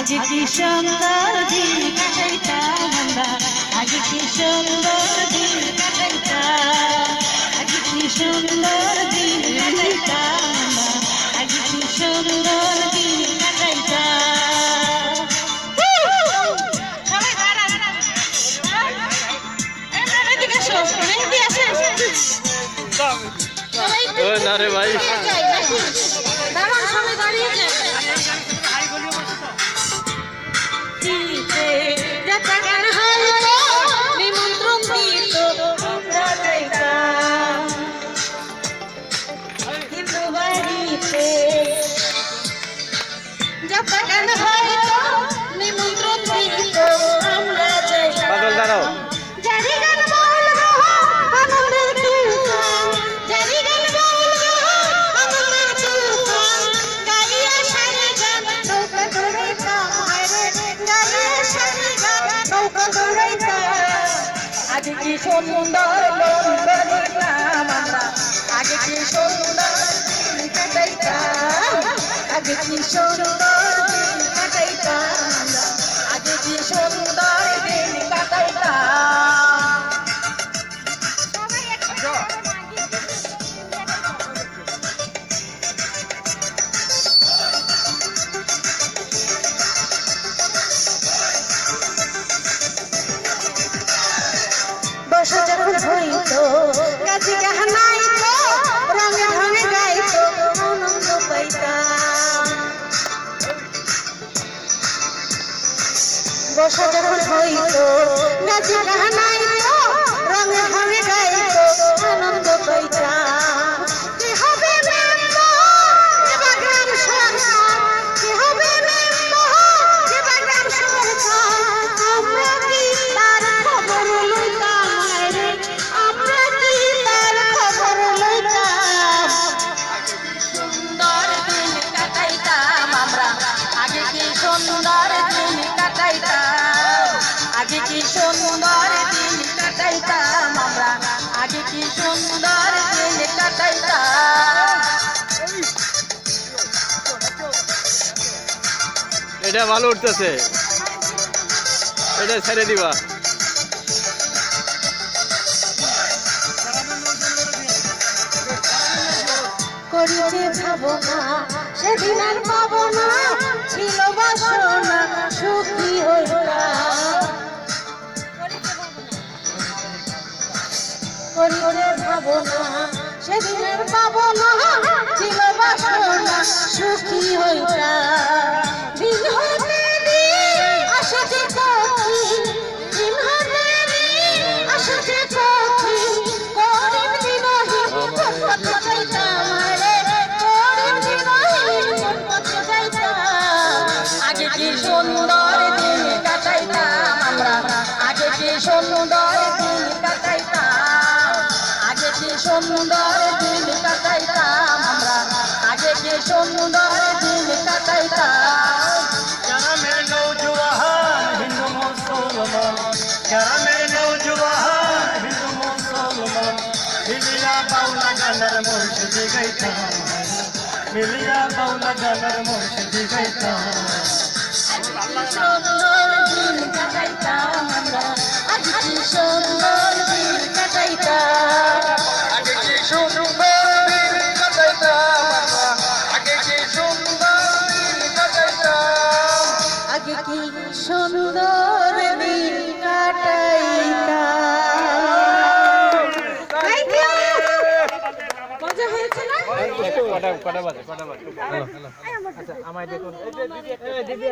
আগে কি সুন্দর দিন কাটাইতাম আমরা, আগে কি সুন্দর দিন কাটাইতাম, আগে কি সুন্দর দিন কাটাইতাম আমরা, আগে কি সুন্দর দিন কাটাইতাম। সবাই দাঁড়ান, এদিকে আসো, এদিকে আসো। না রে ভাই, দাঁড়ান, সবাই দাঁড়িয়ে যায়। নিমন্ত্রণ দিত আমরা যাইতাম, কিন্তু বাড়িতে যতক্ষণ হয়তো নিমন্ত্রণ দিত আমরা যাইতাম। দাঁড়াও, জারি গান বলবো আনন্দের তুফান, জারি গান বলবো আনন্দের তুফান, গাইয়া সারি গান নৌকা দৌড়াইতাম, গাইয়া সারি গান নৌকা দৌড়াইতাম। আগে কি সুন্দর বলিতাম আমরা, আগে কি সুন্দর দিন কাটাইতাম, আগে কি সুন্দর দিন কাটাইতাম আমরা, আগে কি সুন্দর দিন কাটাইতাম। বর্ষা যখন হইতো গাছে গাহানাইতো, রঙে রঙে গাইতো আনন্দ পাইতাম। বর্ষা যখন হইতো গাছে গাহানাইতো, রঙে রঙে গাইতো আনন্দ পাইতাম। কি হবে মেম্বার এবার গ্রাম সরকার, কি হবে মেম্বার এবার গ্রাম সরকার, আমরা কি তার খবর লইতাম রে, আমরা কি তার খবর লইতাম। সুন্দর দিন কাটাইতাম আমরা, আগে কি সুন্দর দিন কাটাইতাম, আগে কি সুন্দর দিন কাটাইতাম আমরা, আগে কি সুন্দর দিন কাটাইতাম। এটা ভালো উঠতেছে, এটা ছেড়ে দিবা। করিতে ভাবনা সেদিন আর পাবো না, ছিল বাসনা সুখী হইতাম। করিতে ভাবনা সেদিন আর পাবো না, ছিল বাসনা সুখী হইতাম। দিন হতে দিন আসে যে কঠিন, দিন হতে দিন আসে যে কঠিন, করিম দিনহীন পথে যাইতাম রে, করিম দিনহীন পথে যাইতাম। আগে কি সুন্দর দিন কাটাইতাম আমরা, আগে কি সুন্দর দিন কাটাইতাম, আগে কি সুন্দর দিন কাটাইতাম আমরা, আগে কি সুন্দর দিন কাটাইতাম। যারা মেরে নৌজওয়ান হিন্দু মুসলমান, যারা মেরে নৌজওয়ান হিন্দু মুসলমান, মিলিয়া বাউলা গানের মুর্শিদি গাইতাম, মিলিয়া বাউলা গানের মুর্শিদি গাইতাম। সুন্দর দিন কাটাইতাম আমরা, আগে কি সুন্দর দিন কাটাইতাম, আগে কি সুন্দর দিন কাটাইতাম আমরা, আগে কি সুন্দর দিন কাটাইতাম। আগে কি সুন্দর দিন কাটাইতাম। মজা হয়েছে না? কটা বাজে? আচ্ছা আমায় দেখুন।